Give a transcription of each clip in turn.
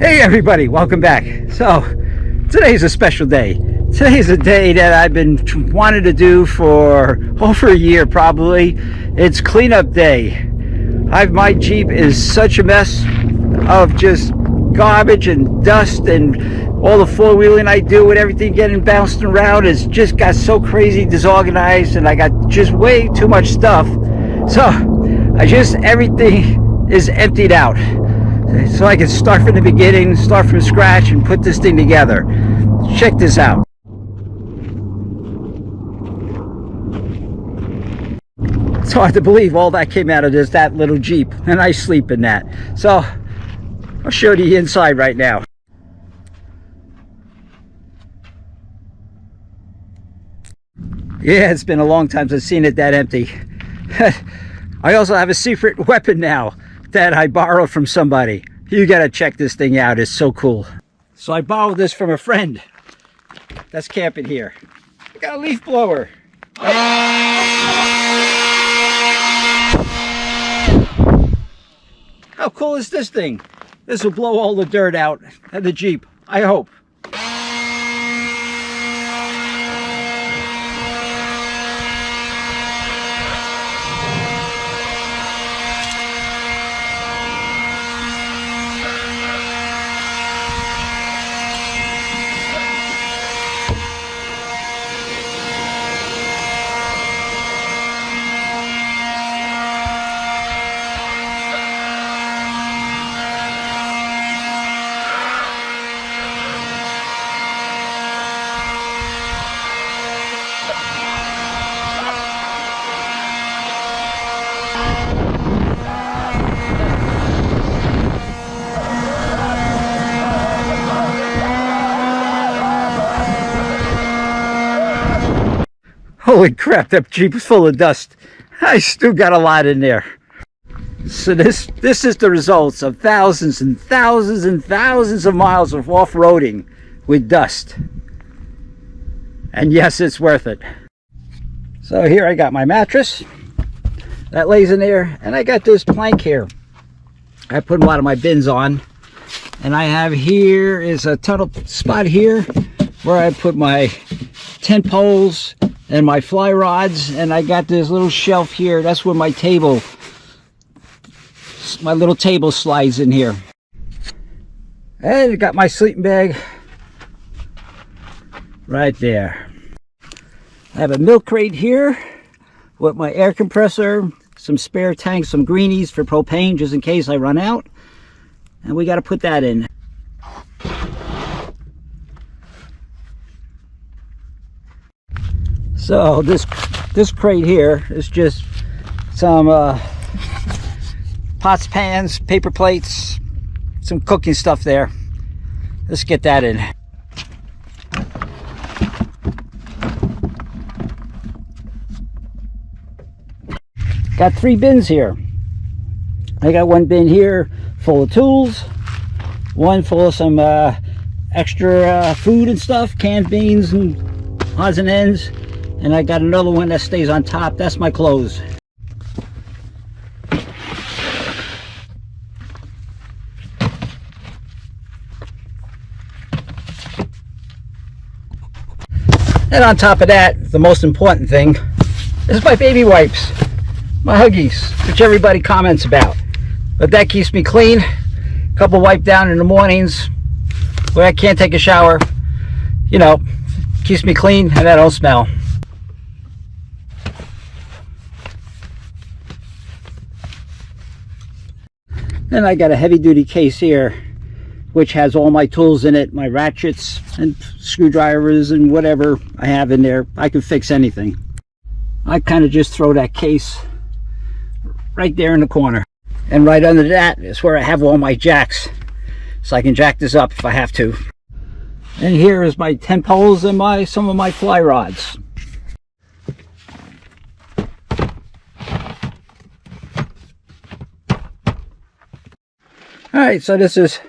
Hey everybody, welcome back. So today's a special day. Today's a day that I've been wanting to do for over a year probably. It's cleanup day. My Jeep is such a mess of just garbage and dust, and all the four-wheeling I do and everything getting bounced around has just got so crazy disorganized, and I got just way too much stuff. So everything is emptied out, so I can start from the beginning, start from scratch, and put this thing together. Check this out. It's hard to believe all that came out of that little Jeep, and I sleep in that. So I'll show you the inside right now. Yeah, it's been a long time since I've seen it that empty. I also have a secret weapon now that I borrowed from somebody. You gotta check this thing out, it's so cool. So I borrowed this from a friend that's camping here. I got a leaf blower. How cool is this thing? This will blow all the dirt out of the Jeep, I hope. Holy crap, that Jeep is full of dust. I still got a lot in there. So this is the results of thousands and thousands and thousands of miles of off-roading with dust. And yes, it's worth it. So here I got my mattress that lays in there, and I got this plank here I put a lot of my bins on, and I have here is a tunnel spot here where I put my tent poles and my fly rods, and I got this little shelf here. That's where my little table slides in here. And I got my sleeping bag right there. I have a milk crate here with my air compressor, some spare tanks, some greenies for propane just in case I run out, and we got to put that in. So this crate here is just some pots, pans, paper plates, some cooking stuff there. Let's get that in. Got 3 bins here. I got one bin here full of tools, one full of some extra food and stuff, canned beans and odds and ends. And I got another one that stays on top. That's my clothes. And on top of that, the most important thing is my baby wipes, my Huggies, which everybody comments about. But that keeps me clean. A couple wipe down in the mornings where I can't take a shower. You know, keeps me clean and I don't smell. Then I got a heavy-duty case here which has all my tools in it, my ratchets and screwdrivers and whatever I have in there. I can fix anything. I kind of just throw that case right there in the corner, and right under that is where I have all my jacks, so I can jack this up if I have to. And here is my tent poles and some of my fly rods. Alright, so this is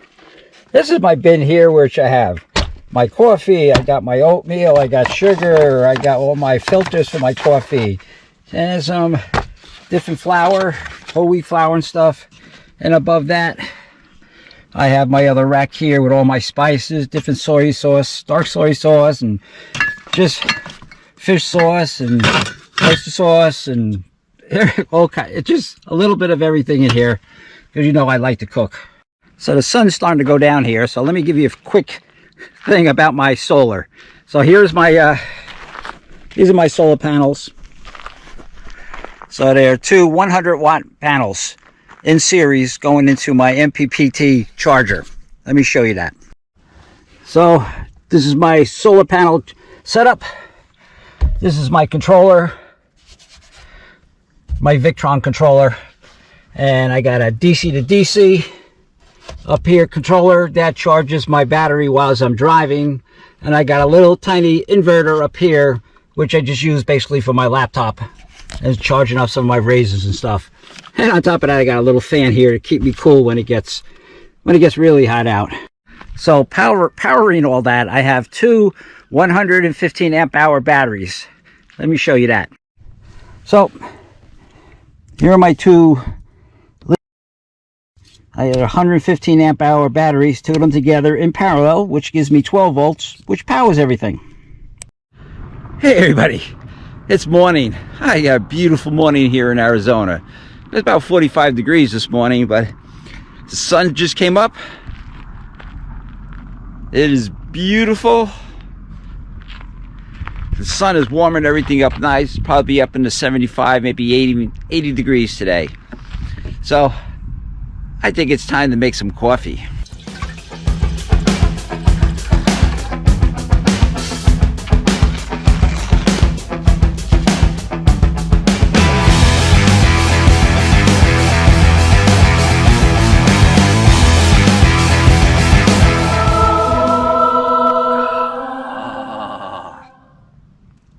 my bin here, which I have my coffee, I got my oatmeal, I got sugar, I got all my filters for my coffee, and some different flour, whole wheat flour and stuff. And above that I have my other rack here with all my spices, different soy sauce, dark soy sauce, and just fish sauce and oyster sauce and all kind. It's just a little bit of everything in here because you know I like to cook. So the sun's starting to go down here, so let me give you a quick thing about my solar. So here's my these are my solar panels. So they're two 100-watt panels in series going into my MPPT charger. Let me show you that. So this is my solar panel setup. This is my controller, my Victron controller, and I got a DC to DC up here controller that charges my battery while I'm driving, and I got a little tiny inverter up here which I just use basically for my laptop and charging up some of my razors and stuff. And on top of that, I got a little fan here to keep me cool when it gets really hot out. So powering all that, I have two 115 amp hour batteries. Let me show you that. So here are my two. I had 115 amp hour batteries, two of them together in parallel, which gives me 12 volts, which powers everything. Hey everybody, it's morning. I got a beautiful morning here in Arizona. It's about 45 degrees this morning, but the sun just came up. It is beautiful. The sun is warming everything up nice. Probably up in the 75, maybe 80 degrees today. So I think it's time to make some coffee.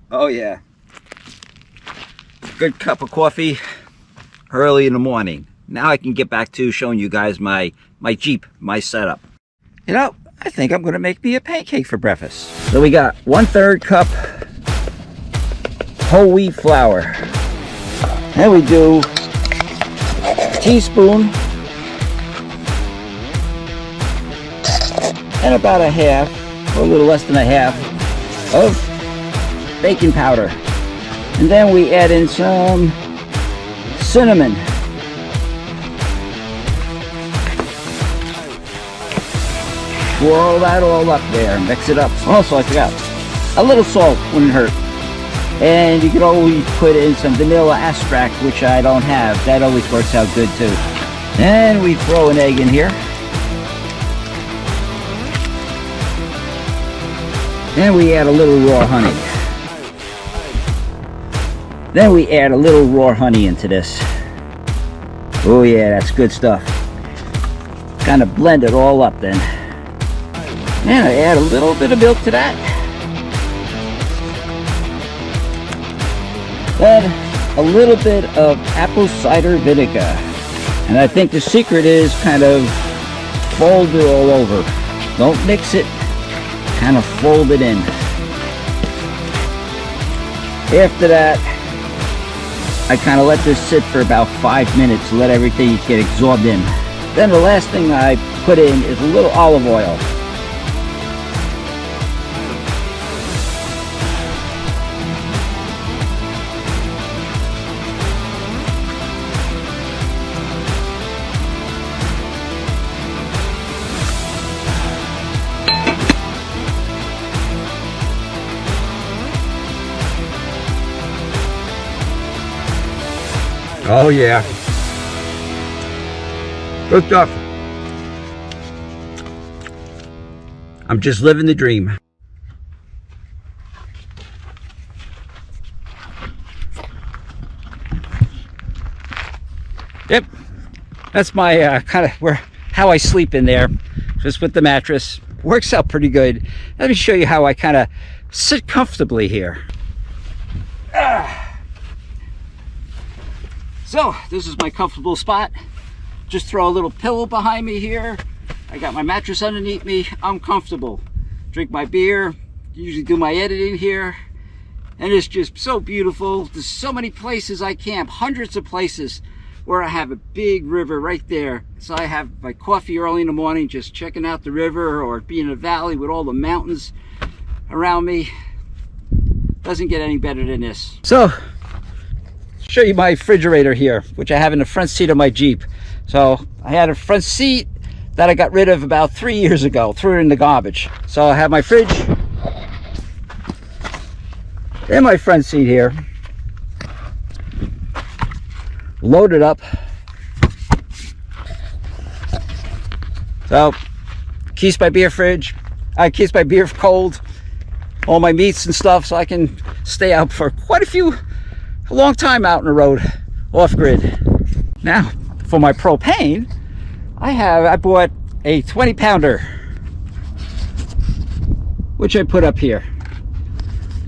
Oh yeah, good cup of coffee early in the morning. Now I can get back to showing you guys my Jeep, my setup. You know, I think I'm gonna make me a pancake for breakfast. So we got 1/3 cup whole wheat flour. Then we do a teaspoon and about a half, or a little less than a half, of baking powder. And then we add in some cinnamon. Swirl that all up there, mix it up. Also, I forgot, a little salt wouldn't hurt. And you could always put in some vanilla extract, which I don't have. That always works out good too. And we throw an egg in here. And we add a little raw honey. Then we add a little raw honey into this. Oh yeah, that's good stuff. Kind of blend it all up then. And I add a little bit of milk to that. Then a little bit of apple cider vinegar. And I think the secret is kind of fold it all over. Don't mix it, kind of fold it in. After that, I kind of let this sit for about 5 minutes to let everything get absorbed in. Then the last thing I put in is a little olive oil. Oh yeah, good stuff. I'm just living the dream. Yep, that's my kind of how I sleep in there, just with the mattress. Works out pretty good. Let me show you how I kind of sit comfortably here. So this is my comfortable spot. Just throw a little pillow behind me here. I got my mattress underneath me. I'm comfortable. Drink my beer. Usually do my editing here. And it's just so beautiful. There's so many places I camp. Hundreds of places where I have a big river right there. So I have my coffee early in the morning, just checking out the river, or being in a valley with all the mountains around me. Doesn't get any better than this. So, show you my refrigerator here, which I have in the front seat of my Jeep. So I had a front seat that I got rid of about 3 years ago, threw it in the garbage. So I have my fridge in my front seat here, loaded up. So keeps my beer fridge, keeps my beer cold, all my meats and stuff, so I can stay out for a long time out on the road, off grid. Now for my propane, I bought a 20-pounder, which I put up here,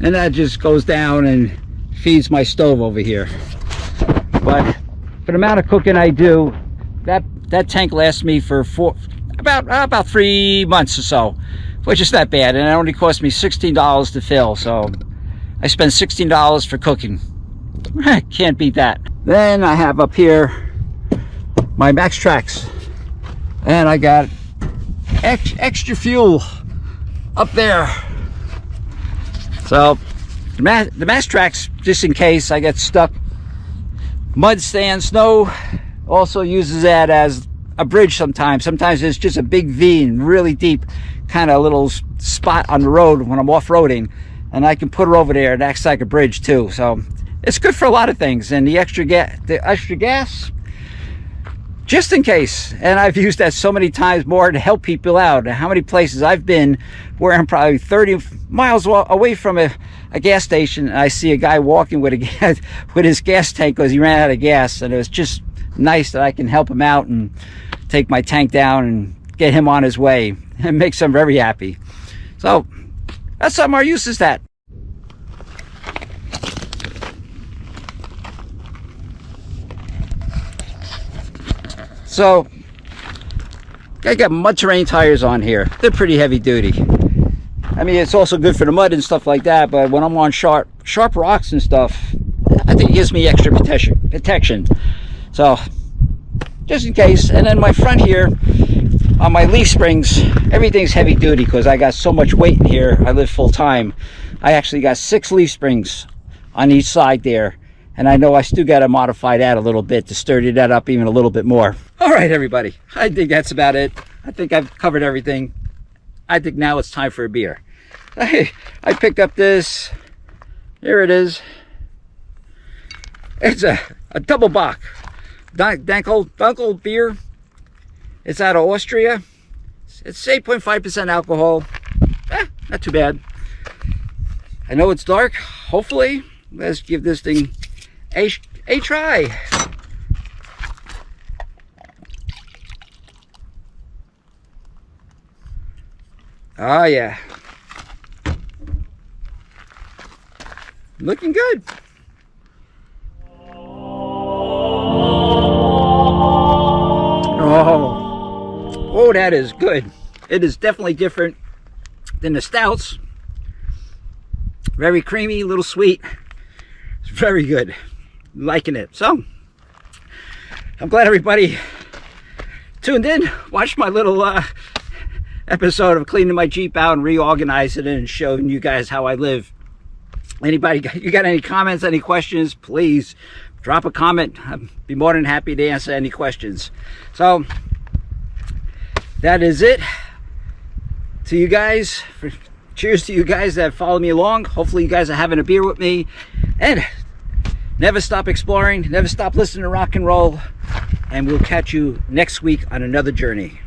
and that just goes down and feeds my stove over here. But for the amount of cooking I do, that tank lasts me for about 3 months or so, which is not bad, and it only cost me $16 to fill. So I spend $16 for cooking. Can't beat that. Then I have up here my Max Tracks, and I got extra fuel up there. So the Max Tracks, just in case I get stuck, mud, sand, snow, also uses that as a bridge sometimes. Sometimes it's just a big V and really deep kind of little spot on the road when I'm off-roading, and I can put her over there and acts like a bridge too. So it's good for a lot of things. And the extra gas, just in case. And I've used that so many times more to help people out. How many places I've been where I'm probably 30 miles away from a gas station, and I see a guy walking with his gas tank because he ran out of gas, and it was just nice that I can help him out and take my tank down and get him on his way. It makes him very happy. So that's some more uses that. So I got mud terrain tires on here. They're pretty heavy duty. I mean, it's also good for the mud and stuff like that, but when I'm on sharp rocks and stuff, I think it gives me extra protection. So just in case. And then my front here on my leaf springs, everything's heavy duty because I got so much weight in here. I live full time. I actually got 6 leaf springs on each side there, and I know I still got to modify that a little bit to sturdy that up even a little bit more. All right, everybody, I think that's about it. I think I've covered everything. I think now it's time for a beer. I picked up this. Here it is. It's a double bock Dunkel beer. It's out of Austria. It's 8.5% alcohol. Not too bad. I know it's dark. Hopefully, let's give this thing a try. Oh yeah, looking good. Oh, that is good. It is definitely different than the stouts. Very creamy, a little sweet. It's very good. I'm liking it. So I'm glad everybody tuned in, watched my little episode of cleaning my Jeep out and reorganizing it and showing you guys how I live. Anybody, you got any comments, any questions, please drop a comment. I'd be more than happy to answer any questions. So that is it. To you guys, cheers to you guys that follow me along. Hopefully you guys are having a beer with me, and never stop exploring, never stop listening to rock and roll, and we'll catch you next week on another journey.